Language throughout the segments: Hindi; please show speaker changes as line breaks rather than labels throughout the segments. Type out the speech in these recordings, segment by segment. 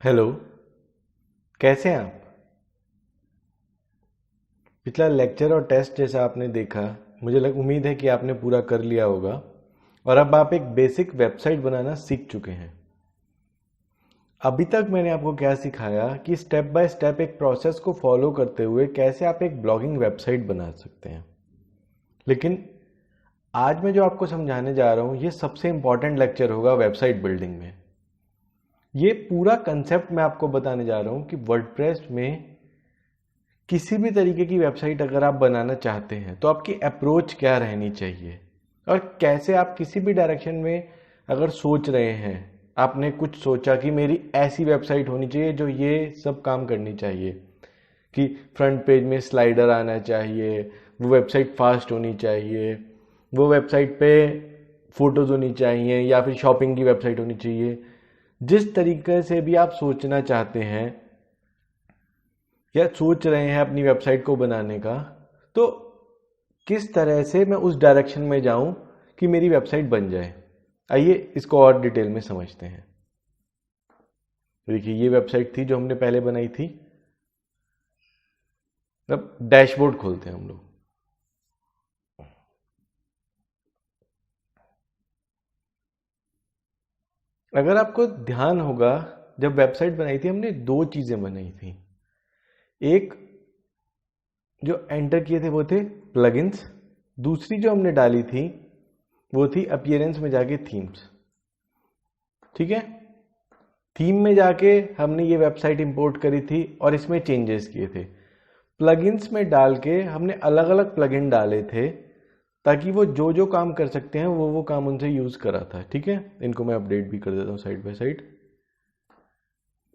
हेलो। कैसे हैं आप? पिछला लेक्चर और टेस्ट जैसा आपने देखा, मुझे उम्मीद है कि आपने पूरा कर लिया होगा और अब आप एक बेसिक वेबसाइट बनाना सीख चुके हैं। अभी तक मैंने आपको क्या सिखाया कि स्टेप बाय स्टेप एक प्रोसेस को फॉलो करते हुए कैसे आप एक ब्लॉगिंग वेबसाइट बना सकते हैं। लेकिन आज मैं जो आपको समझाने जा रहा हूँ ये सबसे इंपॉर्टेंट लेक्चर होगा वेबसाइट बिल्डिंग में। ये पूरा कंसेप्ट मैं आपको बताने जा रहा हूँ कि वर्डप्रेस में किसी भी तरीके की वेबसाइट अगर आप बनाना चाहते हैं तो आपकी अप्रोच क्या रहनी चाहिए और कैसे आप किसी भी डायरेक्शन में अगर सोच रहे हैं, आपने कुछ सोचा कि मेरी ऐसी वेबसाइट होनी चाहिए जो ये सब काम करनी चाहिए कि फ्रंट पेज में स्लाइडर आना चाहिए, वो वेबसाइट फास्ट होनी चाहिए, वो वेबसाइट पे फोटोज होनी चाहिए या फिर शॉपिंग की वेबसाइट होनी चाहिए। जिस तरीके से भी आप सोचना चाहते हैं या सोच रहे हैं अपनी वेबसाइट को बनाने का, तो किस तरह से मैं उस डायरेक्शन में जाऊं कि मेरी वेबसाइट बन जाए। आइए इसको और डिटेल में समझते हैं। देखिए, ये वेबसाइट थी जो हमने पहले बनाई थी। अब डैशबोर्ड खोलते हैं हम लोग। अगर आपको ध्यान होगा, जब वेबसाइट बनाई थी हमने दो चीजें बनाई थी। एक जो एंटर किए थे वो थे प्लगइन्स, दूसरी जो हमने डाली थी वो थी अपीयरेंस में जाके थीम्स। ठीक है, थीम में जाके हमने ये वेबसाइट इंपोर्ट करी थी और इसमें चेंजेस किए थे। प्लगइन्स में डाल के हमने अलग अलग प्लगइन डाले थे ताकि वो जो जो काम कर सकते हैं वो काम उनसे यूज करा था। ठीक है, इनको मैं अपडेट भी कर देता हूँ साइड बाय साइड।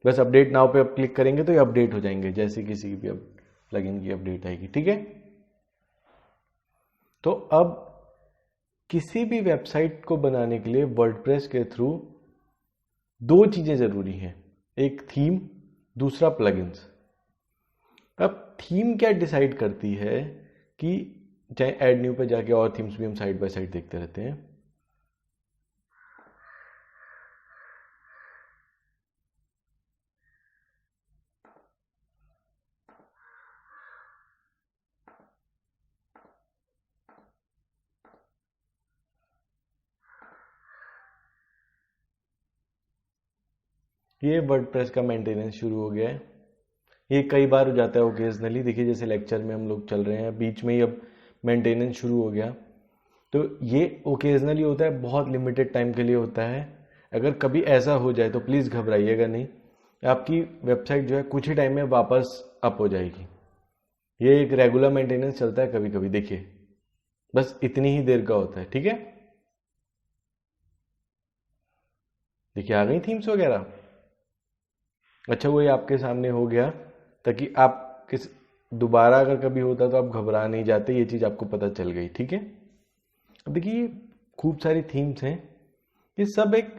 बस अपडेट नाउ पे आप क्लिक करेंगे तो ये अपडेट हो जाएंगे जैसे किसी की भी अब प्लगइन की अपडेट आएगी। ठीक है, तो अब किसी भी वेबसाइट को बनाने के लिए वर्डप्रेस के थ्रू दो चीजें जरूरी हैं, एक थीम, दूसरा प्लगइन्स। अब थीम क्या डिसाइड करती है कि चाहे ऐड न्यू पे जाके और थीम्स भी हम साइड बाय साइड देखते रहते हैं। ये वर्डप्रेस का मेंटेनेंस शुरू हो गया है। ये कई बार हो जाता है ओकेजनली। देखिए, जैसे लेक्चर में हम लोग चल रहे हैं, बीच में ही अब मेंटेनेंस शुरू हो गया। तो ये ओकेजनली होता है, बहुत लिमिटेड टाइम के लिए होता है। अगर कभी ऐसा हो जाए तो प्लीज़ घबराइएगा नहीं, आपकी वेबसाइट जो है कुछ ही टाइम में वापस अप हो जाएगी। ये एक रेगुलर मेंटेनेंस चलता है कभी कभी। देखिए, बस इतनी ही देर का होता है। ठीक है, देखिए आ गई थीम्स वगैरह। अच्छा, वो ये आपके सामने हो गया ताकि आप किस दोबारा अगर कभी होता तो आप घबरा नहीं जाते। ये चीज़ आपको पता चल गई। ठीक है, अब देखिए, ये खूब सारी थीम्स हैं। ये सब एक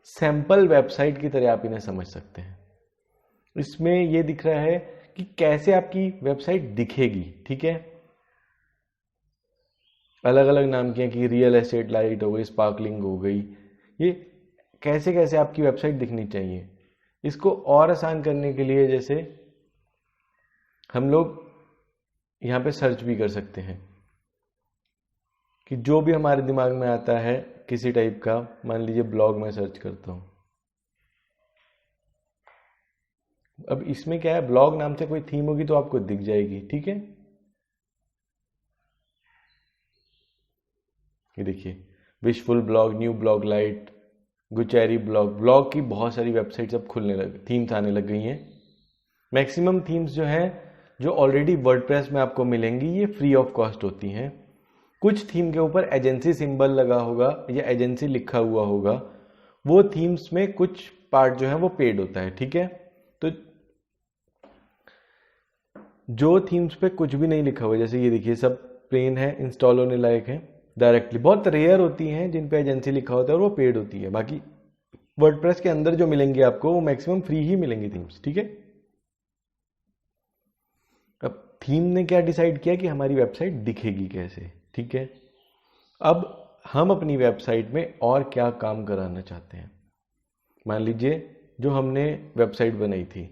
सैंपल वेबसाइट की तरह आप इन्हें समझ सकते हैं। इसमें ये दिख रहा है कि कैसे आपकी वेबसाइट दिखेगी। ठीक है, अलग अलग नाम की हैं कि रियल एस्टेट लाइट हो गई, स्पार्कलिंग हो गई। ये कैसे कैसे आपकी वेबसाइट दिखनी चाहिए। इसको और आसान करने के लिए जैसे हम लोग यहाँ पे सर्च भी कर सकते हैं कि जो भी हमारे दिमाग में आता है किसी टाइप का, मान लीजिए ब्लॉग में सर्च करता हूँ। अब इसमें क्या है, ब्लॉग नाम से कोई थीम होगी तो आपको दिख जाएगी। ठीक है, ये देखिए, wishful blog, new blog lite, गुचैरी ब्लॉग। ब्लॉग की बहुत सारी वेबसाइट्स अब खुलने लग, थीम्स आने लग गई हैं। मैक्सिमम थीम्स जो हैं, जो ऑलरेडी वर्डप्रेस में आपको मिलेंगी, ये फ्री ऑफ कॉस्ट होती हैं। कुछ थीम के ऊपर एजेंसी सिंबल लगा होगा या एजेंसी लिखा हुआ होगा। वो थीम्स में कुछ पार्ट जो है वो पेड होता है। ठीक है, तो जो थीम्स पे कुछ भी नहीं लिखा हुआ, जैसे ये देखिए सब प्लेन है, इंस्टॉल होने लायक है डायरेक्टली। बहुत रेयर होती हैं जिन पे एजेंसी लिखा होता है और वो पेड होती है। बाकी वर्डप्रेस के अंदर जो मिलेंगे आपको वो मैक्सिमम फ्री ही मिलेंगी थीम्स। ठीक है, अब थीम ने क्या डिसाइड किया कि हमारी वेबसाइट दिखेगी कैसे। ठीक है, अब हम अपनी वेबसाइट में और क्या काम कराना चाहते हैं। मान लीजिए जो हमने वेबसाइट बनाई थी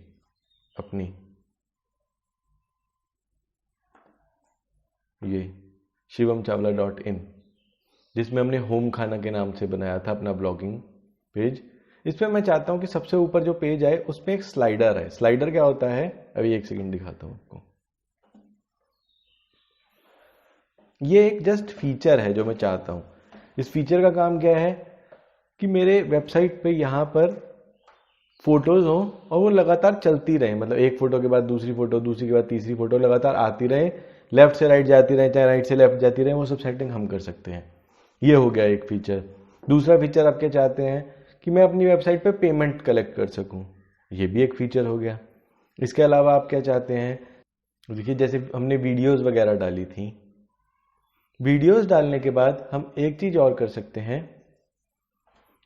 अपनी, ये shivam-chawla.in, जिसमें हमने होम खाना के नाम से बनाया था अपना ब्लॉगिंग पेज। इस पर मैं चाहता हूं कि सबसे ऊपर जो पेज आए उसमें एक स्लाइडर है। स्लाइडर क्या होता है, अभी एक सेकंड दिखाता हूं आपको। ये एक जस्ट फीचर है जो मैं चाहता हूं। इस फीचर का काम क्या है कि मेरे वेबसाइट पे यहाँ पर फोटोज हो और वो लगातार चलती रहे, मतलब एक फोटो के बाद दूसरी फोटो, दूसरी के बाद तीसरी फोटो लगातार आती रहे, लेफ्ट से राइट जाती रहे, चाहे राइट से लेफ्ट जाती रहे, वो सब सेटिंग हम कर सकते हैं। ये हो गया एक फीचर। दूसरा फीचर आप क्या चाहते हैं कि मैं अपनी वेबसाइट पे पेमेंट कलेक्ट कर सकूं, ये भी एक फीचर हो गया। इसके अलावा आप क्या चाहते हैं, देखिए जैसे हमने वीडियोस वगैरह डाली थी, वीडियोस डालने के बाद हम एक चीज और कर सकते हैं,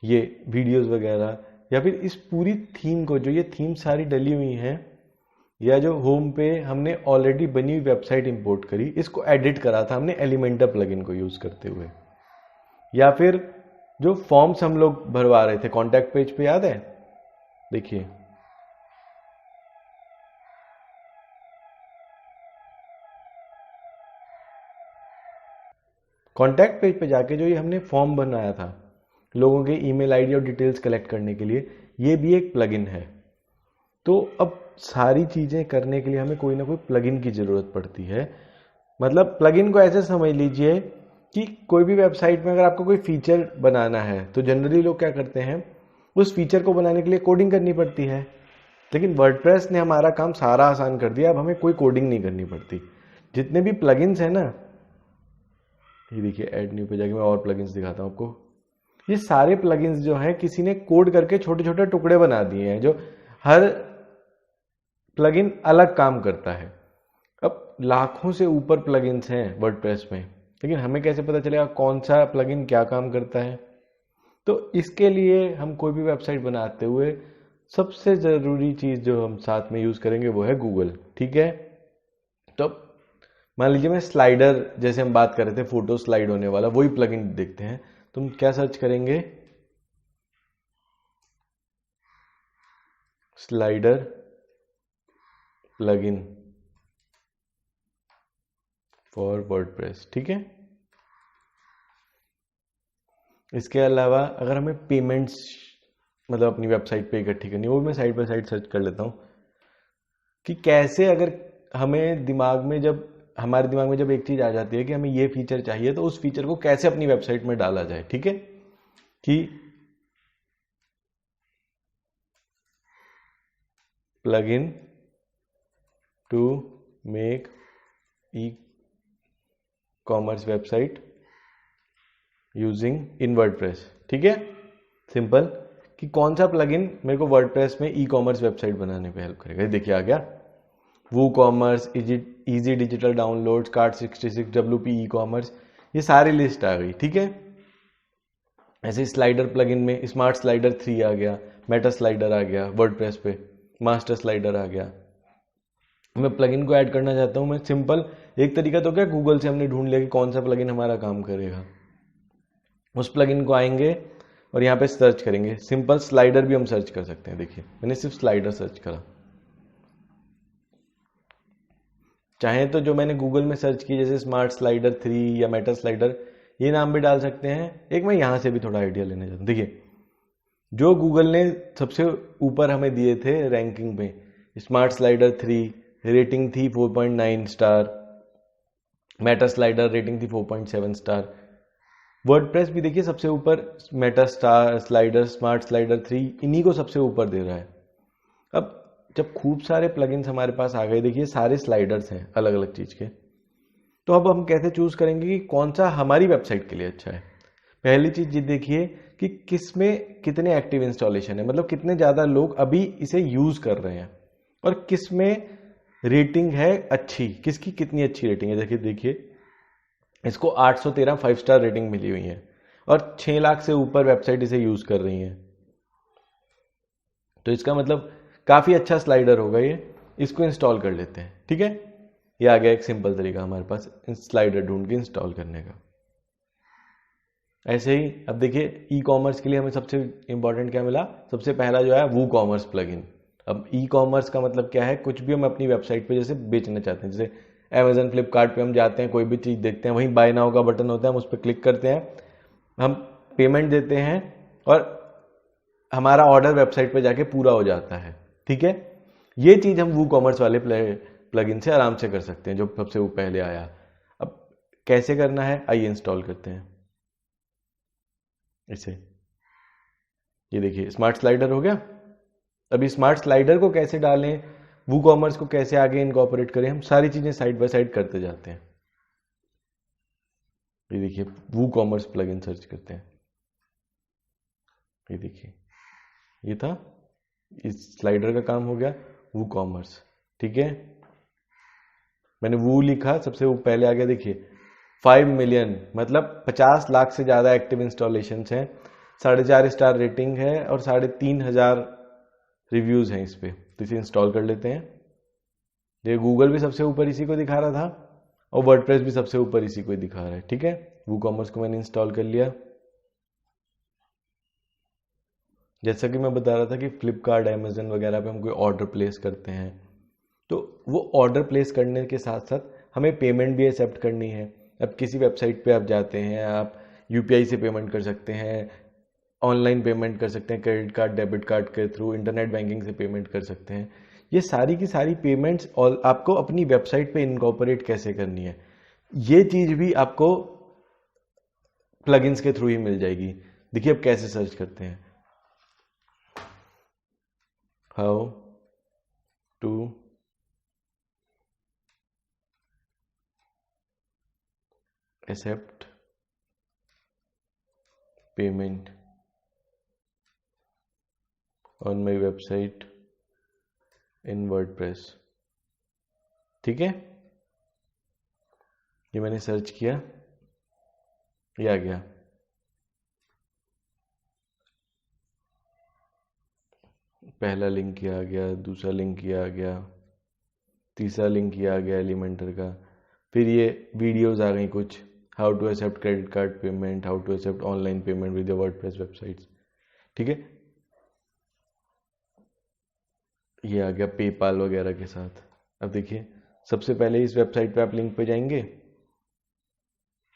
ये वीडियोस वगैरह या फिर इस पूरी थीम को, जो ये थीम सारी डली हुई हैं या जो होम पे हमने ऑलरेडी बनी हुई वेबसाइट इंपोर्ट करी, इसको एडिट करा था हमने एलिमेंटर प्लगइन को यूज करते हुए, या फिर जो फॉर्म्स हम लोग भरवा रहे थे कॉन्टैक्ट पेज पे, याद है, देखिए कॉन्टैक्ट पेज पे जाके जो ये हमने फॉर्म बनाया था लोगों के ईमेल आईडी और डिटेल्स कलेक्ट करने के लिए, ये भी एक प्लगइन है। तो अब सारी चीजें करने के लिए हमें कोई ना कोई प्लगइन की जरूरत पड़ती है। मतलब प्लगइन को ऐसे समझ लीजिए कि कोई भी वेबसाइट में अगर आपको कोई फीचर बनाना है तो जनरली लोग क्या करते हैं, उस फीचर को बनाने के लिए कोडिंग करनी पड़ती है, लेकिन वर्डप्रेस ने हमारा काम सारा आसान कर दिया। अब हमें कोई कोडिंग नहीं करनी पड़ती। जितने भी प्लगइन्स हैं ना, ये देखिए ऐड न्यू पे जाके मैं और प्लगइन्स दिखाता हूं आपको। ये सारे प्लगइन्स जो हैं किसी ने कोड करके छोटे छोटे टुकड़े बना दिए हैं, जो हर प्लगइन अलग काम करता है। अब लाखों से ऊपर प्लगइन्स हैं वर्डप्रेस में, लेकिन हमें कैसे पता चलेगा कौन सा प्लगइन क्या काम करता है? तो इसके लिए हम कोई भी वेबसाइट बनाते हुए सबसे जरूरी चीज जो हम साथ में यूज करेंगे वो है गूगल। ठीक है, तो मान लीजिए मैं स्लाइडर, जैसे हम बात कर रहे थे फोटो स्लाइड होने वाला, वही प्लगइन देखते हैं। तुम क्या सर्च करेंगे, स्लाइडर प्लगइन फॉर वर्डप्रेस। ठीक है, इसके अलावा अगर हमें पेमेंट्स मतलब अपनी वेबसाइट पे इकट्ठी करनी है, वो मैं साइड बाय साइड सर्च कर लेता हूं कि कैसे, अगर हमें हमारे दिमाग में जब एक चीज आ जाती है कि हमें ये फीचर चाहिए, तो उस फीचर को कैसे अपनी वेबसाइट में डाला जाए। ठीक है, कि plugin to make e commerce website using in WordPress. ठीक है, सिंपल कि कौन सा प्लगइन मेरे को वर्डप्रेस में ई कॉमर्स वेबसाइट बनाने पे हेल्प करेगा। देखिए आ गया, WooCommerce, easy digital download, कार्ड66, WP ई कॉमर्स, ये सारी लिस्ट आ गई। ठीक है, ऐसे स्लाइडर प्लगइन में स्मार्ट स्लाइडर 3 आ गया, मेटा स्लाइडर आ गया वर्डप्रेस पे, मास्टर स्लाइडर आ गया। मैं प्लगइन को ऐड करना चाहता हूं, मैं सिंपल एक तरीका तो क्या, गूगल से हमने ढूंढ लिया कि कौन सा प्लगइन हमारा काम करेगा। उस प्लगइन को आएंगे और यहाँ पे सर्च करेंगे। सिंपल स्लाइडर भी हम सर्च कर सकते हैं। देखिए मैंने सिर्फ स्लाइडर सर्च करा, चाहे तो जो मैंने गूगल में सर्च की जैसे स्मार्ट स्लाइडर 3 या मेटा स्लाइडर, ये नाम भी डाल सकते हैं। एक मैं यहां से भी थोड़ा आइडिया लेने चाहता हूं। देखिए जो गूगल ने सबसे ऊपर हमें दिए थे रैंकिंग में, स्मार्ट स्लाइडर 3 रेटिंग थी 4.9 स्टार, मेटा स्लाइडर रेटिंग थी 4.7 स्टार, वर्डप्रेस भी देखिए सबसे ऊपर, Meta star slider, smart slider 3, इन्हीं को सबसे ऊपर दे रहा है। अब जब खूब सारे प्लगइन्स हमारे पास आ गए, देखिए सारे स्लाइडर्स हैं अलग अलग चीज के, तो अब हम कैसे चूज करेंगे कि कौन सा हमारी वेबसाइट के लिए अच्छा है? पहली चीज ये देखिए कि किसमें कितने एक्टिव इंस्टॉलेशन है, मतलब कितने ज्यादा लोग अभी इसे यूज कर रहे हैं, और किसमें रेटिंग है अच्छी, किसकी कितनी अच्छी रेटिंग है। देखिए इसको 813 5 स्टार रेटिंग मिली हुई है और 6 लाख से ऊपर वेबसाइट इसे यूज कर रही है। तो इसका मतलब काफी अच्छा स्लाइडर होगा ये, इसको इंस्टॉल कर लेते हैं। ठीक है, ये आ गया एक सिंपल तरीका हमारे पास स्लाइडर ढूंढ के इंस्टॉल करने का। ऐसे ही अब देखिए ई कॉमर्स के लिए हमें सबसे इंपॉर्टेंट क्या मिला, सबसे पहला जो है वो कॉमर्स प्लगइन। अब ई कॉमर्स का मतलब क्या है, कुछ भी हम अपनी वेबसाइट पे जैसे बेचना चाहते हैं, जैसे अमेजन फ्लिपकार्ट पे हम जाते हैं, कोई भी चीज़ देखते हैं, वहीं बाय नाउ का बटन होता है, हम उस पर क्लिक करते हैं, हम पेमेंट देते हैं और हमारा ऑर्डर वेबसाइट पे जाके पूरा हो जाता है। ठीक है, ये चीज़ हम वो कॉमर्स वाले प्लगइन से आराम से कर सकते हैं जो सबसे वो पहले आया। अब कैसे करना है, आइए इंस्टॉल करते हैं इसे। ये देखिए स्मार्ट स्लाइडर हो गया। अभी स्मार्ट स्लाइडर को कैसे डालें, वो कॉमर्स को कैसे आगे इनकॉर्पोरेट करें, हम सारी चीजें साइड बाय साइड करते जाते हैं। ये देखिए वो कॉमर्स प्लगइन सर्च करते हैं, ये देखिए ये था, इस स्लाइडर का काम हो गया वो कॉमर्स। ठीक है, मैंने वो लिखा, सबसे वो पहले आ गया, देखिए 5 मिलियन मतलब 50 लाख से ज़्यादा एक्टिव इंस्टॉलेशन हैं, 4.5 स्टार रेटिंग है और 3,500 रिव्यूज़ हैं इस पर। तो इसे इंस्टॉल कर लेते हैं। ये गूगल भी सबसे ऊपर इसी को दिखा रहा था और वर्डप्रेस भी सबसे ऊपर इसी को दिखा रहा है। ठीक है, वो कॉमर्स को मैंने इंस्टॉल कर लिया। जैसा कि मैं बता रहा था कि फ्लिपकार्ट अमेजन वगैरह पे हम कोई ऑर्डर प्लेस करते हैं, तो वो ऑर्डर प्लेस करने के साथ साथ हमें पेमेंट भी एक्सेप्ट करनी है। अब किसी वेबसाइट पे आप जाते हैं, आप यूपीआई से पेमेंट कर सकते हैं, ऑनलाइन पेमेंट कर सकते हैं, क्रेडिट कार्ड डेबिट कार्ड के थ्रू, इंटरनेट बैंकिंग से पेमेंट कर सकते हैं। ये सारी की सारी पेमेंट्स और आपको अपनी वेबसाइट पे इनकॉर्पोरेट कैसे करनी है, ये चीज़ भी आपको प्लगइन्स के थ्रू ही मिल जाएगी। देखिए अब कैसे सर्च करते हैं, how to accept payment on my website in WordPress. ठीक है, ये मैंने सर्च किया, ये आ गया। पहला लिंक ये आ गया, दूसरा लिंक ये आ गया, तीसरा लिंक ये आ गया एलिमेंटर का, फिर ये वीडियोस आ गई कुछ, how to accept credit card payment, how to accept online payment with WordPress websites. ठीक है, ये आ गया पेपाल वगैरह के साथ। अब देखिए सबसे पहले इस वेबसाइट पे आप लिंक पे जाएंगे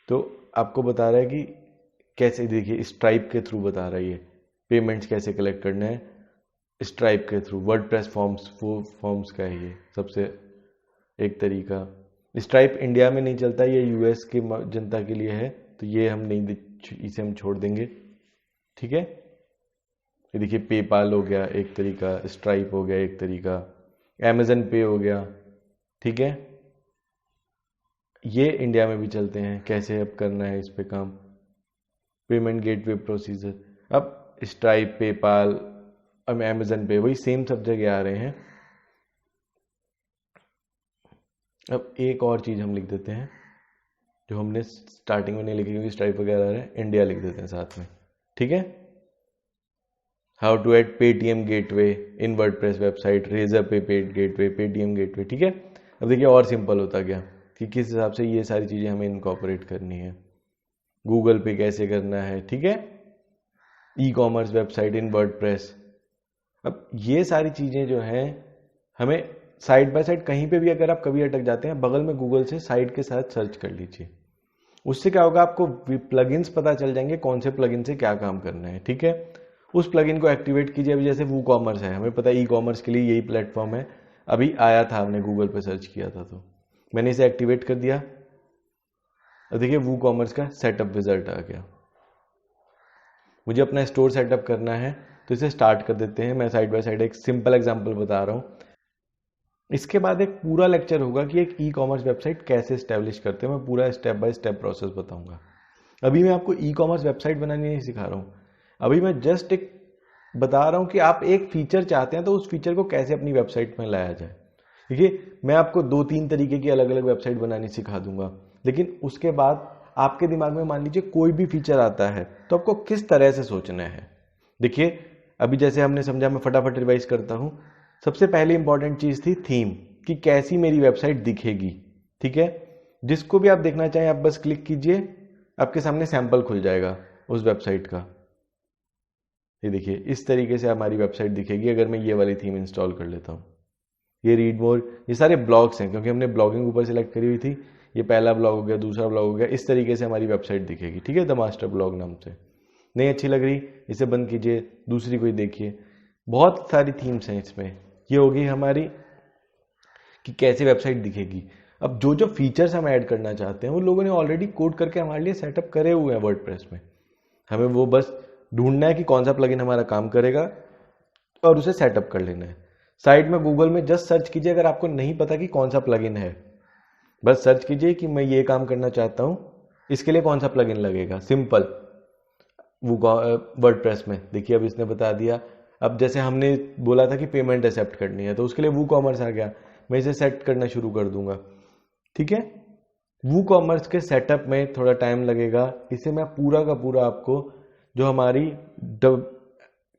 तो आपको बता रहा है कि कैसे, देखिए स्ट्राइप के थ्रू बता रहा है ये पेमेंट्स कैसे कलेक्ट करना है, स्ट्राइप के थ्रू। वर्डप्रेस फॉर्म्स का है ये सबसे एक तरीका। स्ट्राइप इंडिया में नहीं चलता, ये यूएस की जनता के लिए है, तो ये हम नहीं, इसे हम छोड़ देंगे। ठीक है, ये देखिए पेपाल हो गया एक तरीका, स्ट्राइप हो गया एक तरीका, अमेजन पे हो गया। ठीक है, ये इंडिया में भी चलते हैं, कैसे अब करना है इस पे काम, पेमेंट गेटवे प्रोसीजर। अब स्ट्राइप, पेपाल, अब अमेजन पे, वही सेम सब जगह आ रहे हैं। अब एक और चीज़ हम लिख देते हैं जो हमने स्टार्टिंग में नहीं लिखी, क्योंकि स्ट्राइप वगैरह आ रहा है, इंडिया लिख देते हैं साथ में। ठीक है, how to add Paytm gateway in WordPress website, Razorpay paid gateway, Paytm gateway. ठीक है, अब देखिए और सिंपल होता गया कि किस हिसाब से ये सारी चीज़ें हमें इनकॉर्पोरेट करनी है, गूगल पे कैसे करना है। ठीक है, ई कॉमर्स वेबसाइट इन वर्डप्रेस। अब ये सारी चीज़ें जो हैं हमें साइड बाय साइड, कहीं पे भी अगर आप कभी अटक जाते हैं, बगल में गूगल से साइड के साथ सर्च कर लीजिए। उससे क्या होगा, आपको प्लगइन्स पता चल जाएंगे कौन से प्लगइन से क्या काम करना है। ठीक है, उस प्लगइन को एक्टिवेट कीजिए। अभी जैसे वो कॉमर्स है, हमें पता है ई कॉमर्स के लिए यही प्लेटफॉर्म है, अभी आया था, हमने गूगल पे सर्च किया था, तो मैंने इसे एक्टिवेट कर दिया। अब देखिए वो कॉमर्स का सेटअप रिजल्ट आ गया। मुझे अपना स्टोर सेटअप करना है, तो इसे स्टार्ट कर देते हैं। मैं साइड बाय साइड एक सिंपल एग्जांपल बता रहा हूँ। इसके बाद एक पूरा लेक्चर होगा कि एक ई कॉमर्स वेबसाइट कैसे स्टैब्लिश करते हैं, मैं पूरा स्टेप बाय स्टेप प्रोसेस बताऊंगा। अभी मैं आपको ई कॉमर्स वेबसाइट बनानी नहीं सिखा रहा हूँ, अभी मैं जस्ट एक बता रहा हूँ कि आप एक फीचर चाहते हैं तो उस फीचर को कैसे अपनी वेबसाइट में लाया जाए। देखिए मैं आपको 2-3 तरीके की अलग अलग वेबसाइट बनानी सिखा दूंगा, लेकिन उसके बाद आपके दिमाग में मान लीजिए कोई भी फीचर आता है तो आपको किस तरह से सोचना है। देखिए अभी जैसे हमने समझा, मैं फटाफट रिवाइज करता हूँ। सबसे पहले इंपॉर्टेंट चीज थी थीम, कि कैसी मेरी वेबसाइट दिखेगी। ठीक है, जिसको भी आप देखना चाहें आप बस क्लिक कीजिए, आपके सामने सैंपल खुल जाएगा। उस वेबसाइट का। ये देखिए इस तरीके से हमारी वेबसाइट दिखेगी अगर मैं ये वाली थीम इंस्टॉल कर लेता हूँ। ये रीड मोर, ये सारे ब्लॉग्स हैं क्योंकि हमने ब्लॉगिंग ऊपर सेलेक्ट करी हुई थी। ये पहला ब्लॉग हो गया, दूसरा ब्लॉग हो गया, इस तरीके से हमारी वेबसाइट दिखेगी। ठीक है, द मास्टर ब्लॉग नाम से। नहीं अच्छी लग रही, इसे बंद कीजिए, दूसरी कोई देखिए। बहुत सारी थीम्स हैं इसमें। ये होगी हमारी कि कैसे वेबसाइट दिखेगी। अब जो जो फीचर्स हम ऐड करना चाहते हैं वो लोगों ने ऑलरेडी कोड करके हमारे लिए सेटअप करे हुए हैं वर्डप्रेस में। हमें वो बस ढूंढना है कि कौन सा प्लगइन हमारा काम करेगा और उसे सेटअप कर लेना है। साइड में गूगल में जस्ट सर्च कीजिए, अगर आपको नहीं पता कि कौन सा प्लगइन है, बस सर्च कीजिए कि मैं ये काम करना चाहता हूं, इसके लिए कौन सा प्लगइन लगेगा। सिंपल, वो वर्डप्रेस में देखिए अब इसने बता दिया। अब जैसे हमने बोला था कि पेमेंट एक्सेप्ट करनी है तो उसके लिए वो कॉमर्स आ गया, मैं इसे सेट करना शुरू कर दूंगा। ठीक है, वो कॉमर्स के सेटअप में थोड़ा टाइम लगेगा। इसे मैं पूरा का पूरा आपको जो हमारी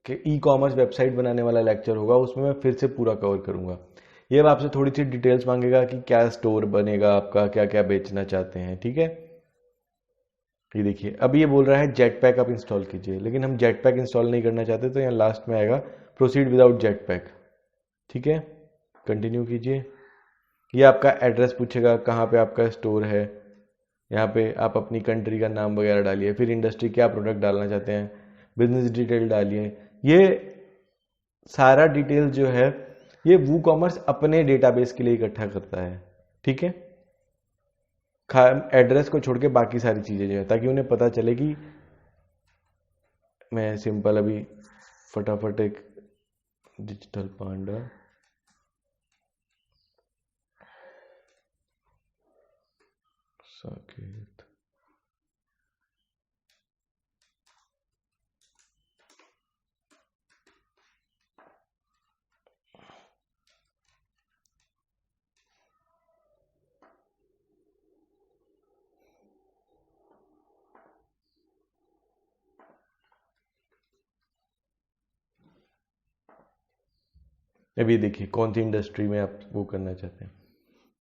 ई कॉमर्स वेबसाइट बनाने वाला लेक्चर होगा उसमें मैं फिर से पूरा कवर करूंगा। ये अब आपसे थोड़ी सी डिटेल्स मांगेगा कि क्या स्टोर बनेगा आपका, क्या क्या बेचना चाहते हैं। ठीक है, ये देखिए अब ये बोल रहा है जेट पैक आप इंस्टॉल कीजिए, लेकिन हम जेट पैक इंस्टॉल नहीं करना चाहते तो यहाँ लास्ट में आएगा प्रोसीड विदाउट जेट पैक। ठीक है, कंटिन्यू कीजिए। ये आपका एड्रेस पूछेगा कहाँ पे आपका स्टोर है। यहाँ पे आप अपनी कंट्री का नाम वगैरह डालिए, फिर इंडस्ट्री क्या प्रोडक्ट डालना चाहते हैं, बिजनेस डिटेल डालिए। ये सारा डिटेल जो है ये वू कॉमर्स अपने डेटाबेस के लिए इकट्ठा करता है। ठीक है, एड्रेस को छोड़ के बाकी सारी चीजें जो है, ताकि उन्हें पता चले कि मैं सिंपल अभी फटाफट एक डिजिटल पांडा साकेत, अभी देखिए कौन सी इंडस्ट्री में आप वो करना चाहते हैं।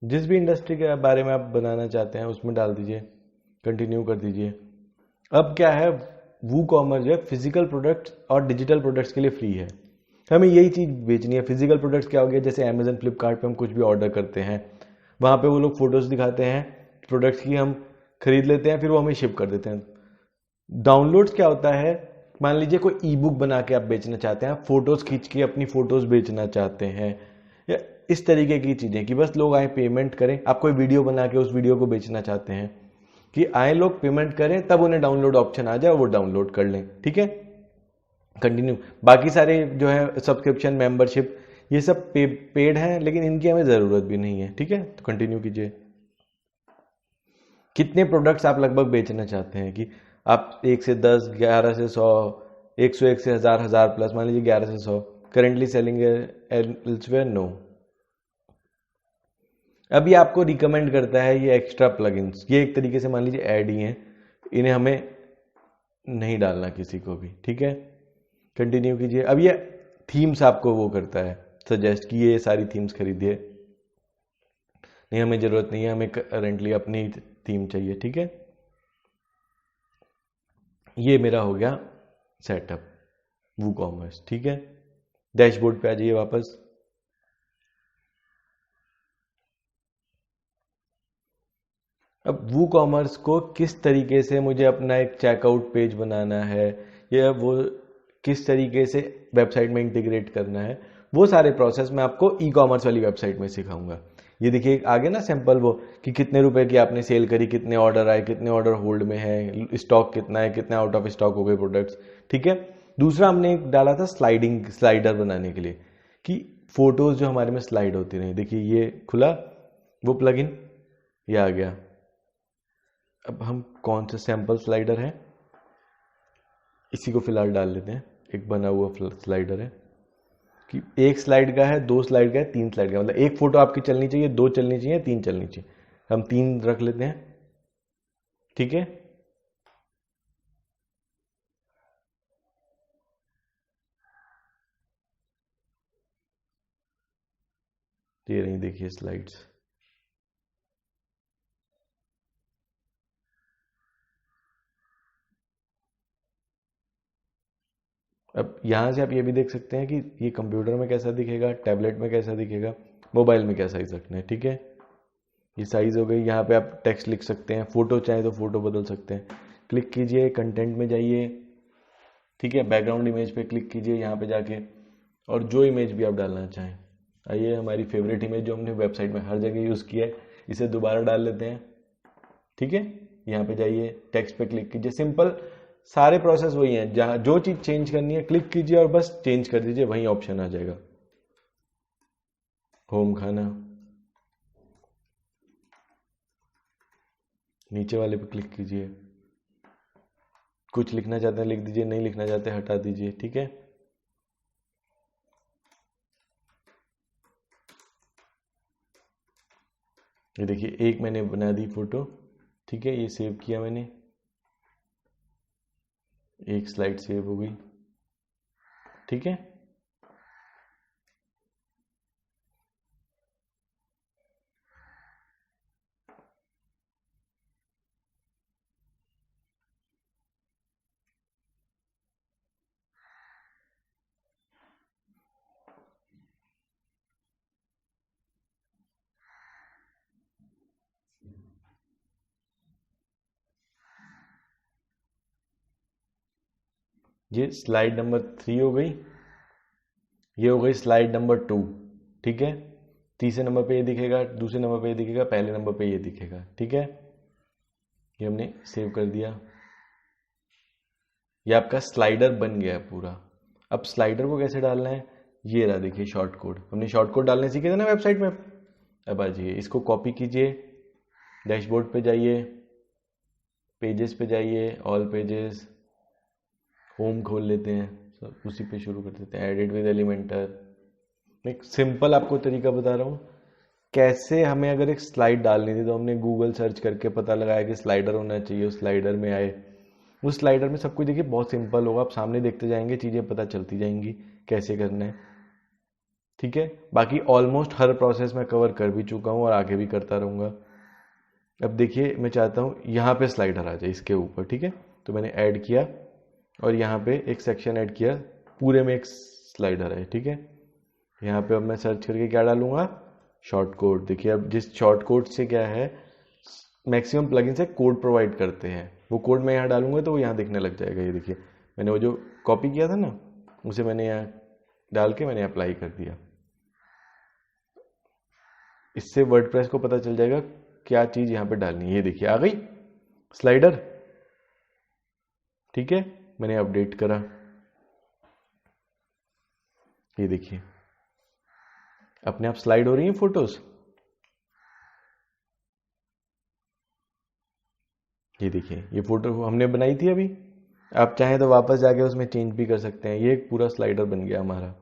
जिस भी इंडस्ट्री के बारे में आप बनाना चाहते हैं उसमें डाल दीजिए, कंटिन्यू कर दीजिए। अब क्या है, वू कॉमर्स जो है फिजिकल प्रोडक्ट्स और डिजिटल प्रोडक्ट्स के लिए फ्री है। हमें यही चीज़ बेचनी है। फिजिकल प्रोडक्ट्स क्या हो गया, जैसे अमेजन फ्लिपकार्ट पे हम कुछ भी ऑर्डर करते हैं, वहाँ पे वो लोग फोटोज दिखाते हैं प्रोडक्ट्स की, हम खरीद लेते हैं, फिर वो हमें शिप कर देते हैं। डाउनलोड्स क्या होता है, मान लीजिए कोई ई बुक बना के आप बेचना चाहते हैं, फोटोज खींच के अपनी फोटोज बेचना चाहते हैं, या इस तरीके की चीजें कि बस लोग आए पेमेंट करें। आप कोई वीडियो बना के उस वीडियो को बेचना चाहते हैं कि आए लोग पेमेंट करें तब उन्हें डाउनलोड ऑप्शन आ जाए और वो डाउनलोड कर लें। ठीक है, कंटिन्यू। बाकी सारे जो है सब्सक्रिप्शन, मेंबरशिप, ये सब पेड हैं, लेकिन इनकी हमें जरूरत भी नहीं है। ठीक है, तो कंटिन्यू कीजिए। कितने प्रोडक्ट्स आप लगभग बेचना चाहते हैं कि आप 1 से 10, 11 से 100, 101 से 1000, 1000 प्लस, मान लीजिए 11 से 100 करेंटली सेलिंग एल्सवेयर, नो। अभी आपको रिकमेंड करता है ये एक्स्ट्रा प्लगइन्स, ये एक तरीके से मान लीजिए ऐड ही हैं, इन्हें हमें नहीं डालना किसी को भी। ठीक है, कंटिन्यू कीजिए। अब ये थीम्स आपको वो करता है सजेस्ट कि ये सारी थीम्स खरीदिए, नहीं हमें जरूरत नहीं है, हमें करेंटली अपनी थीम चाहिए। ठीक है, ये मेरा हो गया सेटअप वू कॉमर्स। ठीक है, डैशबोर्ड पे आ जाइए वापस। अब वू कॉमर्स को किस तरीके से मुझे अपना एक चेकआउट पेज बनाना है, या वो किस तरीके से वेबसाइट में इंटीग्रेट करना है, वो सारे प्रोसेस मैं आपको ई कॉमर्स वाली वेबसाइट में सिखाऊंगा। ये देखिए आगे ना सैंपल वो कि कितने रुपए की आपने सेल करी, कितने ऑर्डर आए, कितने ऑर्डर होल्ड में है, स्टॉक कितना है, कितने आउट ऑफ स्टॉक हो गए प्रोडक्ट्स। ठीक है, दूसरा हमने एक डाला था स्लाइडर बनाने के लिए कि फोटोज जो हमारे में स्लाइड होती रही। देखिए ये खुला वो प्लगइन, ये आ गया। अब हम कौन सा सैंपल स्लाइडर है इसी को फिलहाल डाल लेते हैं। एक बना हुआ स्लाइडर है कि एक स्लाइड का है, 2 स्लाइड का है, 3 स्लाइड का, मतलब एक फोटो आपकी चलनी चाहिए, 2 चलनी चाहिए, 3 चलनी चाहिए। हम 3 रख लेते हैं। ठीक है, ये रही देखिए स्लाइड्स। अब यहाँ से आप ये भी देख सकते हैं कि ये कंप्यूटर में कैसा दिखेगा, टैबलेट में कैसा दिखेगा, मोबाइल में क्या साइज रखना है। ठीक है, ये साइज हो गई। यहाँ पे आप टेक्स्ट लिख सकते हैं, फोटो चाहे तो फोटो बदल सकते हैं। क्लिक कीजिए, कंटेंट में जाइए, ठीक है, बैकग्राउंड इमेज पे क्लिक कीजिए यहाँ पे जाके, और जो इमेज भी आप डालना चाहें। आइए हमारी फेवरेट इमेज जो हमने वेबसाइट में हर जगह यूज़ किया है, इसे दोबारा डाल लेते हैं। ठीक है, यहाँ पे जाइए, टेक्स्ट पे क्लिक कीजिए, सिंपल सारे प्रोसेस वही हैं। जहाँ जो चीज़ चेंज करनी है क्लिक कीजिए और बस चेंज कर दीजिए, वही ऑप्शन आ जाएगा। होम खाना, नीचे वाले पे क्लिक कीजिए, कुछ लिखना चाहते हैं लिख दीजिए, नहीं लिखना चाहते हटा दीजिए। ठीक है, ये देखिए एक मैंने बना दी फोटो। ठीक है, ये सेव किया मैंने, एक स्लाइड सेव हो गई। ठीक है, ये स्लाइड नंबर 3 हो गई, ये हो गई स्लाइड नंबर 2। ठीक है, तीसरे नंबर पे ये दिखेगा, दूसरे नंबर पे ये दिखेगा, पहले नंबर पे ये दिखेगा। ठीक है, ये हमने सेव कर दिया, ये आपका स्लाइडर बन गया पूरा। अब स्लाइडर को कैसे डालना है, ये रहा देखिए शॉर्ट कोड, हमने शॉर्ट कोड डालने सीखे थे ना वेबसाइट में। अब आ जाइए, इसको कॉपी कीजिए, डैशबोर्ड पे जाइए, पेजेस पे जाइए, ऑल पेजेस, होम खोल लेते हैं, सब उसी पे शुरू कर देते हैं, एडिट विद एलिमेंटर। एक सिंपल आपको तरीका बता रहा हूँ कैसे हमें अगर एक स्लाइड डालनी थी तो हमने गूगल सर्च करके पता लगाया कि स्लाइडर होना चाहिए, उस स्लाइडर में आए। उस स्लाइडर में सब कुछ देखिए बहुत सिंपल होगा, आप सामने देखते जाएंगे, चीज़ें पता चलती जाएंगी कैसे करना है। ठीक है, बाकी ऑलमोस्ट हर प्रोसेस में कवर कर भी चुका हूँ और आगे भी करता रहूँगा। अब देखिए मैं चाहता हूँ यहाँ पे स्लाइडर आ जाए इसके ऊपर। ठीक है, तो मैंने ऐड किया और यहाँ पे एक सेक्शन ऐड किया, पूरे में एक स्लाइडर है। ठीक है, यहाँ पे अब मैं सर्च करके क्या डालूंगा, शॉर्ट कोड। देखिए अब जिस शॉर्ट कोड से क्या है, मैक्सिमम प्लगइन से कोड प्रोवाइड करते हैं, वो कोड मैं यहाँ डालूंगा तो वो यहाँ दिखने लग जाएगा। ये देखिए मैंने वो जो कॉपी किया था ना, उसे मैंने यहाँ डाल के मैंने अप्लाई कर दिया। इससे वर्डप्रेस को पता चल जाएगा क्या चीज़ यहाँ पे डालनी है। ये देखिए आ गई स्लाइडर। ठीक है, मैंने अपडेट करा, ये देखिए अपने आप स्लाइड हो रही हैं फोटोज। ये देखिए ये फोटो हमने बनाई थी अभी, आप चाहें तो वापस जाके उसमें चेंज भी कर सकते हैं। ये एक पूरा स्लाइडर बन गया हमारा।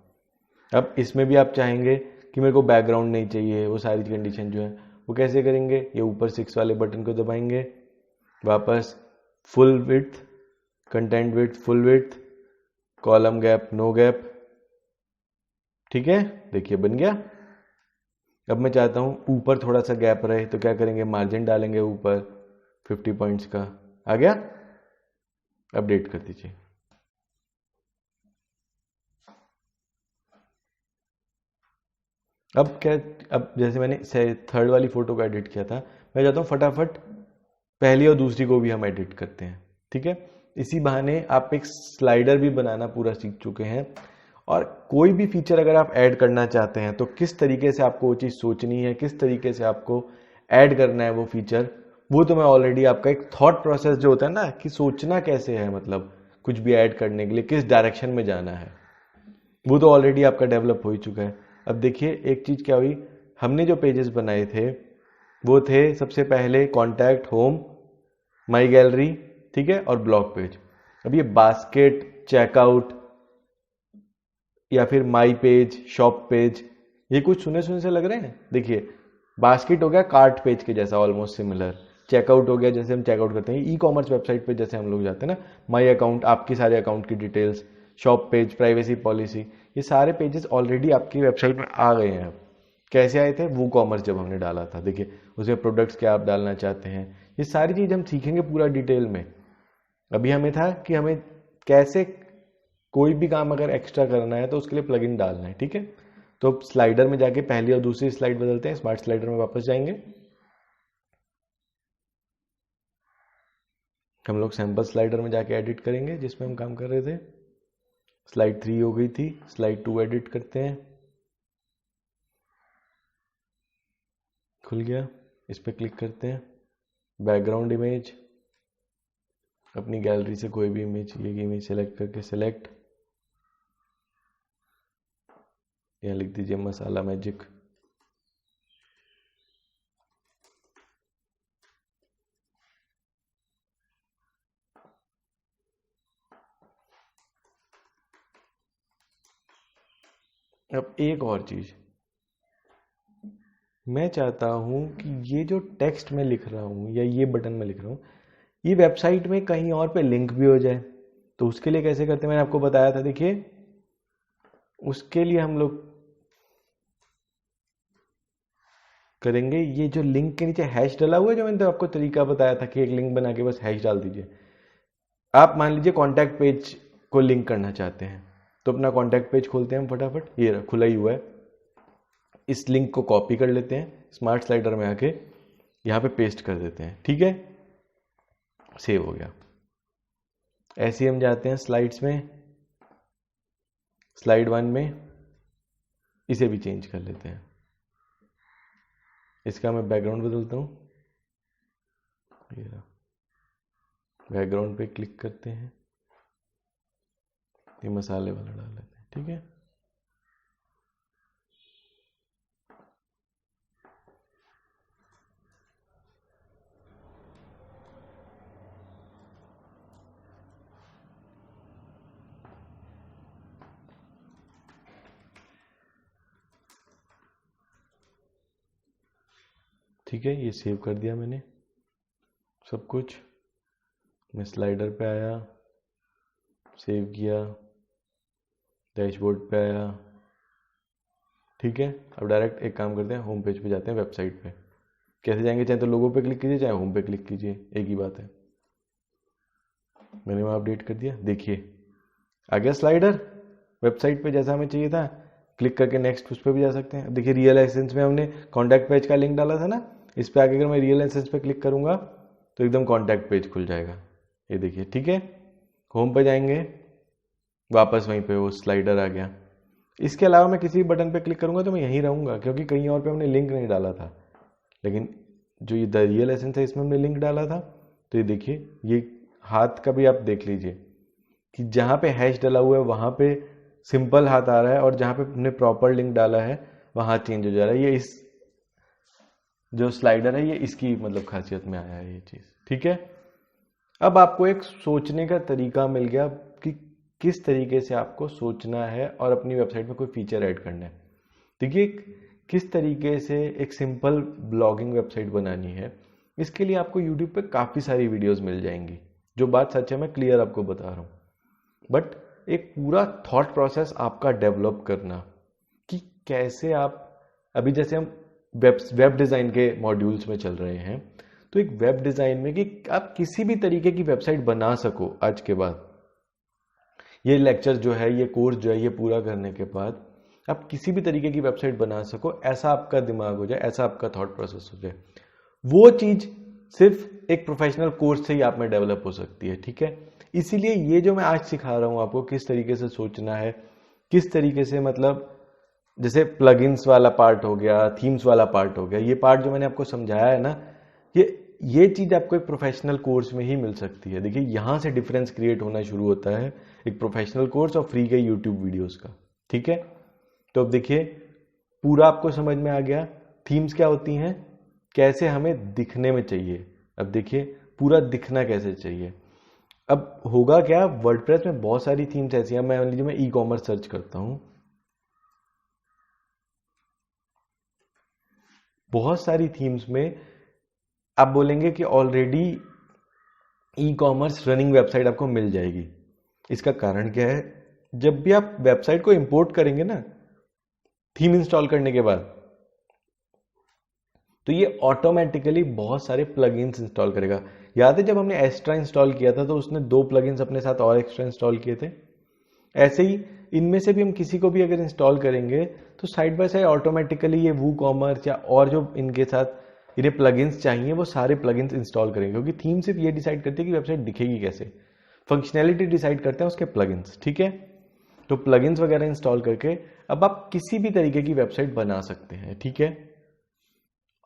अब इसमें भी आप चाहेंगे कि मेरे को बैकग्राउंड नहीं चाहिए, वो सारी कंडीशन जो है वो कैसे करेंगे, ये ऊपर 6 वाले बटन को दबाएंगे, वापस full width, content width full width, column gap no gap. ठीक है, देखिए बन गया। अब मैं चाहता हूँ ऊपर थोड़ा सा गैप रहे, तो क्या करेंगे, मार्जिन डालेंगे ऊपर 50 पॉइंट्स का, आ गया। अपडेट कर दीजिए। अब क्या, अब जैसे मैंने थर्ड वाली फोटो को एडिट किया था, मैं चाहता हूँ फटाफट पहली और दूसरी को भी हम एडिट करते हैं। ठीक है, इसी बहाने आप एक स्लाइडर भी बनाना पूरा सीख चुके हैं। और कोई भी फीचर अगर आप ऐड करना चाहते हैं तो किस तरीके से आपको वो चीज़ सोचनी है, किस तरीके से आपको ऐड करना है वो फीचर, वो तो मैं ऑलरेडी आपका एक थॉट प्रोसेस जो होता है ना, कि सोचना कैसे है, मतलब कुछ भी ऐड करने के लिए किस डायरेक्शन में जाना है, वो तो ऑलरेडी आपका डेवलप हो ही चुका है। अब देखिए एक चीज़ क्या हुई, हमने जो पेजेस बनाए थे वो थे सबसे पहले कॉन्टैक्ट, होम, माई गैलरी, ठीक है, और ब्लॉग पेज। अब ये बास्केट, चेकआउट या फिर माई पेज, शॉप पेज, ये कुछ सुने सुने से लग रहे हैं। देखिए बास्केट हो गया कार्ट पेज के जैसा ऑलमोस्ट सिमिलर, चेकआउट हो गया जैसे हम चेकआउट करते हैं ई कॉमर्स वेबसाइट पे जैसे हम लोग जाते हैं ना, माई अकाउंट आपकी सारे अकाउंट की details, shop page privacy policy, ये सारे पेजेस ऑलरेडी आपकी वेबसाइट में आ गए हैं। कैसे आए थे, वो कॉमर्स जब हमने डाला था। देखिए उसमें प्रोडक्ट्स क्या आप डालना चाहते हैं, ये सारी चीज़ हम सीखेंगे पूरा डिटेल में। अभी हमें था कि हमें कैसे कोई भी काम अगर एक्स्ट्रा करना है तो उसके लिए प्लगइन डालना है, ठीक है। तो स्लाइडर में जाके पहली और दूसरी स्लाइड बदलते हैं, स्मार्ट स्लाइडर में वापस जाएंगे। हम लोग सैंपल स्लाइडर में जाके एडिट करेंगे जिसमें हम काम कर रहे थे। स्लाइड 3 हो गई थी, स्लाइड 2 एडिट करते हैं, खुल गया। इस पर क्लिक करते हैं, बैकग्राउंड इमेज, अपनी गैलरी से कोई भी इमेज, ये इमेज सेलेक्ट करके सेलेक्ट, यहाँ लिख दीजिए मसाला मैजिक। अब एक और चीज, मैं चाहता हूं कि ये जो टेक्स्ट मैं लिख रहा हूं या ये बटन में लिख रहा हूं, ये वेबसाइट में कहीं और पे लिंक भी हो जाए। तो उसके लिए कैसे करते हैं, मैंने आपको बताया था, देखिए उसके लिए हम लोग करेंगे, ये जो लिंक के नीचे हैश डला हुआ है, जो मैंने तो आपको तरीका बताया था कि एक लिंक बना के बस हैश डाल दीजिए। आप मान लीजिए कॉन्टैक्ट पेज को लिंक करना चाहते हैं, तो अपना कॉन्टैक्ट पेज खोलते हैं हम फटाफट, ये खुला ही हुआ है। इस लिंक को कॉपी कर लेते हैं, स्मार्ट स्लाइडर में आके यहाँ पे पेस्ट कर देते हैं, ठीक है, सेव हो गया। ऐसे ही हम जाते हैं स्लाइड्स में, स्लाइड 1 में, इसे भी चेंज कर लेते हैं। इसका मैं बैकग्राउंड बदलता हूँ, बैकग्राउंड पे क्लिक करते हैं, ये मसाले वाला डाल लेते हैं, ठीक है। ठीक है, ये सेव कर दिया मैंने सब कुछ। मैं स्लाइडर पे आया, सेव किया, डैशबोर्ड पे आया, ठीक है। अब डायरेक्ट एक काम करते हैं, होम पेज पे जाते हैं, वेबसाइट पे। कैसे जाएंगे, चाहे तो लोगो पे क्लिक कीजिए, चाहे होम पे क्लिक कीजिए, एक ही बात है। मैंने वहाँ अपडेट कर दिया, देखिए आ गया स्लाइडर वेबसाइट पे जैसा हमें चाहिए था। क्लिक करके नेक्स्ट उस पर भी जा सकते हैं। देखिए रियल एसेंस में हमने कॉन्टैक्ट पेज का लिंक डाला था ना, इस पे आके अगर मैं रियल एसेंस पे क्लिक करूंगा तो एकदम कॉन्टैक्ट पेज खुल जाएगा, ये देखिए, ठीक है। होम पे जाएंगे, वापस वहीं पे वो स्लाइडर आ गया। इसके अलावा मैं किसी बटन पे क्लिक करूंगा तो मैं यहीं रहूंगा, क्योंकि कहीं और पे हमने लिंक नहीं डाला था। लेकिन जो ये द रियल एसेंस है, इसमें हमने लिंक डाला था। तो ये देखिए, ये हाथ का भी आप देख लीजिए कि जहां पे हैश डाला हुआ है वहां पे सिंपल हाथ आ रहा है, और जहां पे हमने प्रॉपर लिंक डाला है वहां चेंज हो जा रहा है। ये इस जो स्लाइडर है, ये इसकी मतलब खासियत में आया है ये चीज, ठीक है। अब आपको एक सोचने का तरीका मिल गया कि किस तरीके से आपको सोचना है और अपनी वेबसाइट में कोई फीचर ऐड करना है। देखिए किस तरीके से एक सिंपल ब्लॉगिंग वेबसाइट बनानी है, इसके लिए आपको यूट्यूब पे काफ़ी सारी वीडियोस मिल जाएंगी। जो बात सच है, मैं क्लियर आपको बता रहा हूँ। बट एक पूरा थॉट प्रोसेस आपका डेवलप करना कि कैसे आप, अभी जैसे हम वेब डिज़ाइन के मॉड्यूल्स में चल रहे हैं, तो एक वेब डिज़ाइन में कि आप किसी भी तरीके की वेबसाइट बना सको आज के बाद, ये लेक्चर जो है, ये कोर्स जो है, ये पूरा करने के बाद आप किसी भी तरीके की वेबसाइट बना सको, ऐसा आपका दिमाग हो जाए, ऐसा आपका थॉट प्रोसेस हो जाए, वो चीज सिर्फ एक प्रोफेशनल कोर्स से ही आप में डेवलप हो सकती है, ठीक है। इसीलिए ये जो मैं आज सिखा रहा हूं आपको, किस तरीके से सोचना है, किस तरीके से, मतलब जैसे प्लगइन्स वाला पार्ट हो गया, थीम्स वाला पार्ट हो गया, ये पार्ट जो मैंने आपको समझाया है ना, ये चीज आपको एक प्रोफेशनल कोर्स में ही मिल सकती है। देखिए यहां से डिफरेंस क्रिएट होना शुरू होता है एक प्रोफेशनल कोर्स और फ्री के यूट्यूब वीडियोस का, ठीक है। तो अब देखिए पूरा आपको समझ में आ गया, थीम्स क्या होती हैं, कैसे हमें दिखने में चाहिए। अब देखिए पूरा दिखना कैसे चाहिए। अब होगा क्या, वर्डप्रेस में बहुत सारी थीम्स ऐसी हैं। मैं मान लीजिए मैं ई कॉमर्स सर्च करता हूं, बहुत सारी थीम्स में आप बोलेंगे कि already e commerce running website आपको मिल जाएगी। इसका कारण क्या है, जब भी आप वेबसाइट को इंपोर्ट करेंगे ना थीम इंस्टॉल करने के बाद, तो ये ऑटोमेटिकली बहुत सारे प्लगइन्स इंस्टॉल करेगा। याद है जब हमने एक्स्ट्रा इंस्टॉल किया था तो उसने 2 प्लगइन्स अपने साथ और एक्स्ट्रा इंस्टॉल किए थे। ऐसे ही इनमें से भी हम किसी को भी अगर इंस्टॉल करेंगे तो साइड बाय साइड ऑटोमेटिकली ये वूकॉमर्स या और जो इनके साथ इन्हें प्लगइन्स चाहिए वो सारे प्लगइन्स इंस्टॉल करेंगे, क्योंकि थीम सिर्फ ये डिसाइड करती है कि वेबसाइट दिखेगी कैसे, फंक्शनैलिटी डिसाइड करते हैं उसके प्लगइन्स। ठीक है, तो प्लगइन्स वगैरह इंस्टॉल करके अब आप किसी भी तरीके की वेबसाइट बना सकते हैं। ठीक है,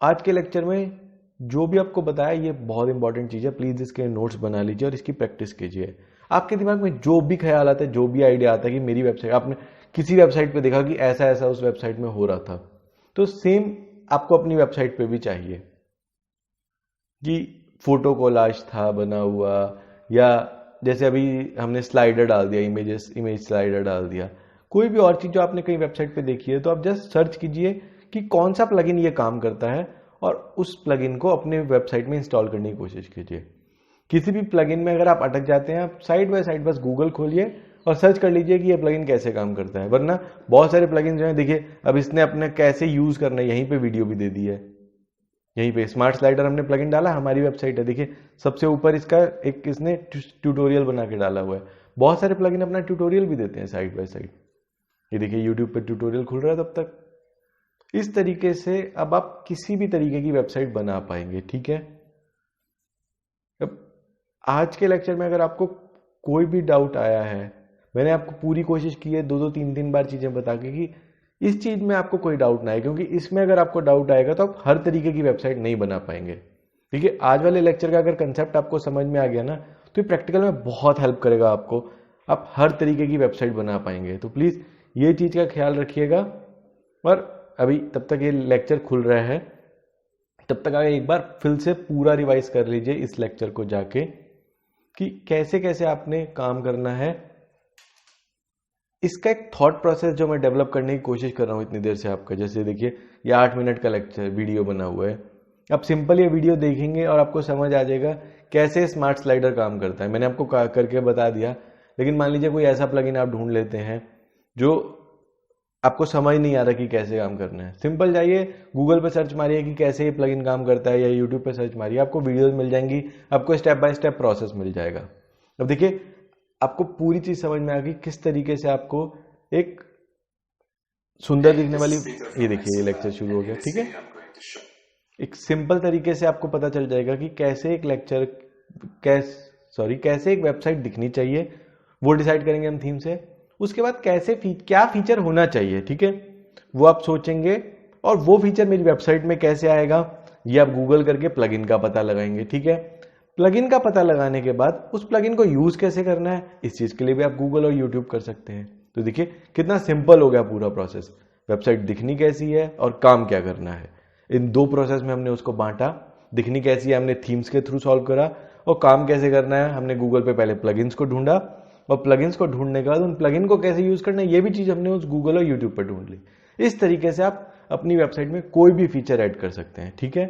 आज के लेक्चर में जो भी आपको बताया ये बहुत इंपॉर्टेंट चीज़ है, प्लीज़ इसके नोट्स बना लीजिए और इसकी प्रैक्टिस कीजिए। आपके दिमाग में जो भी ख्याल आता है, जो भी आइडिया आता है कि मेरी वेबसाइट, आपने किसी वेबसाइट पे देखा कि ऐसा ऐसा उस वेबसाइट में हो रहा था, तो सेम आपको अपनी वेबसाइट पे भी चाहिए कि फोटो कोलाज था बना हुआ, या जैसे अभी हमने स्लाइडर डाल दिया, इमेज स्लाइडर डाल दिया, कोई भी और चीज़ जो आपने कहीं वेबसाइट पे देखी है, तो आप जस्ट सर्च कीजिए कि कौन सा प्लगइन ये काम करता है और उस प्लगइन को अपने वेबसाइट में इंस्टॉल करने की कोशिश कीजिए। किसी भी प्लगइन में अगर आप अटक जाते हैं, आप साइड बाय साइड बस गूगल खोलिए और सर्च कर लीजिए कि ये प्लगइन कैसे काम करता है, वरना बहुत सारे प्लगइन जो हैं, देखिए अब इसने अपने कैसे यूज करना है यहीं पे वीडियो भी दे दी है। यहीं पे स्मार्ट स्लाइडर हमने प्लगइन डाला, हमारी वेबसाइट है, देखिए सबसे ऊपर इसका एक इसने ट्यूटोरियल बना के डाला हुआ है। बहुत सारे प्लगइन अपना ट्यूटोरियल भी देते हैं साइड बाय साइड, ये देखिए यूट्यूब पे ट्यूटोरियल खुल रहा है तब तक। इस तरीके से अब आप किसी भी तरीके की वेबसाइट बना पाएंगे। ठीक है, अब आज के लेक्चर में अगर आपको कोई भी डाउट आया है, मैंने आपको पूरी कोशिश की है 2-2 3-3 बार चीजें बता के कि इस चीज में आपको कोई डाउट ना आए, क्योंकि इसमें अगर आपको डाउट आएगा तो आप हर तरीके की वेबसाइट नहीं बना पाएंगे। ठीक है, आज वाले लेक्चर का अगर कंसेप्ट आपको समझ में आ गया ना, तो ये प्रैक्टिकल में बहुत हेल्प करेगा आपको, आप हर तरीके की वेबसाइट बना पाएंगे। तो प्लीज ये चीज का ख्याल रखिएगा। और अभी तब तक ये लेक्चर खुल रहा है, तब तक आगे एक बार फिर से पूरा रिवाइज कर लीजिए इस लेक्चर को जाके कि कैसे कैसे आपने काम करना है। इसका एक थॉट प्रोसेस जो मैं डेवलप करने की कोशिश कर रहा हूं इतनी देर से आपका, जैसे देखिए ये 8 मिनट का लेक्चर वीडियो बना हुआ है, आप सिंपल ये वीडियो देखेंगे और आपको समझ आ जाएगा कैसे स्मार्ट स्लाइडर काम करता है। मैंने आपको करके बता दिया, लेकिन मान लीजिए कोई ऐसा प्लगइन आप ढूंढ लेते हैं जो आपको समझ नहीं आ रहा कि कैसे काम करना है, सिंपल जाइए गूगल पे सर्च मारिए कि कैसे ये प्लगइन काम करता है, या यूट्यूब पे सर्च मारिए, आपको वीडियोस मिल जाएंगी, आपको स्टेप बाय स्टेप प्रोसेस मिल जाएगा। अब देखिए आपको पूरी चीज समझ में आ गई किस तरीके से आपको एक सुंदर दिखने वाली, ये देखिए ये लेक्चर शुरू हो गया। ठीक है, एक सिंपल तरीके से आपको पता चल जाएगा कि कैसे एक लेक्चर कैसे एक वेबसाइट दिखनी चाहिए, वो डिसाइड करेंगे हम थीम से। उसके बाद कैसे क्या फीचर होना चाहिए, ठीक है, वो आप सोचेंगे, और वो फीचर मेरी वेबसाइट में कैसे आएगा ये आप गूगल करके प्लगइन का पता लगाएंगे। ठीक है, प्लगइन का पता लगाने के बाद उस प्लगइन को यूज कैसे करना है, इस चीज के लिए भी आप गूगल और यूट्यूब कर सकते हैं। तो देखिए कितना सिंपल हो गया पूरा प्रोसेस, वेबसाइट दिखनी कैसी है और काम क्या करना है, इन दो प्रोसेस में हमने उसको बांटा। दिखनी कैसी है हमने थीम्स के थ्रू सॉल्व करा, और काम कैसे करना है हमने गूगल पे पहले प्लगइन्स को ढूंढा, और प्लगइन्स को ढूंढने के बाद उन प्लगइन को कैसे यूज करना है ये भी चीज हमने उस गूगल और यूट्यूब पर ढूंढ ली। इस तरीके से आप अपनी वेबसाइट में कोई भी फीचर ऐड कर सकते हैं। ठीक है,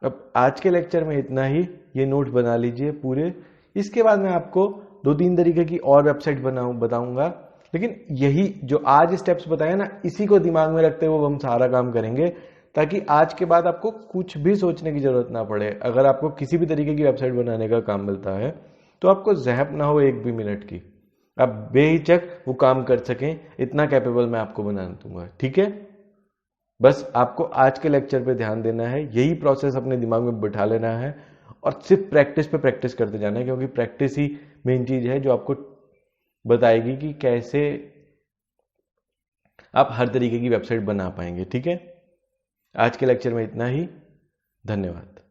अब आज के लेक्चर में इतना ही, ये नोट्स बना लीजिए पूरे। इसके बाद मैं आपको 2-3 तरीके की और वेबसाइट बताऊंगा, लेकिन यही जो आज स्टेप्स बताए ना, इसी को दिमाग में रखते हुए हम सारा काम करेंगे, ताकि आज के बाद आपको कुछ भी सोचने की जरूरत ना पड़े। अगर आपको किसी भी तरीके की वेबसाइट बनाने का काम मिलता है तो आपको ज़हब ना हो एक भी मिनट की, आप बेहिचक वो काम कर सकें, इतना कैपेबल मैं आपको बना दूंगा। ठीक है, बस आपको आज के लेक्चर पे ध्यान देना है, यही प्रोसेस अपने दिमाग में बिठा लेना है, और सिर्फ प्रैक्टिस पे प्रैक्टिस करते जाना है, क्योंकि प्रैक्टिस ही मेन चीज है जो आपको बताएगी कि कैसे आप हर तरीके की वेबसाइट बना पाएंगे। ठीक है, आज के लेक्चर में इतना ही, धन्यवाद।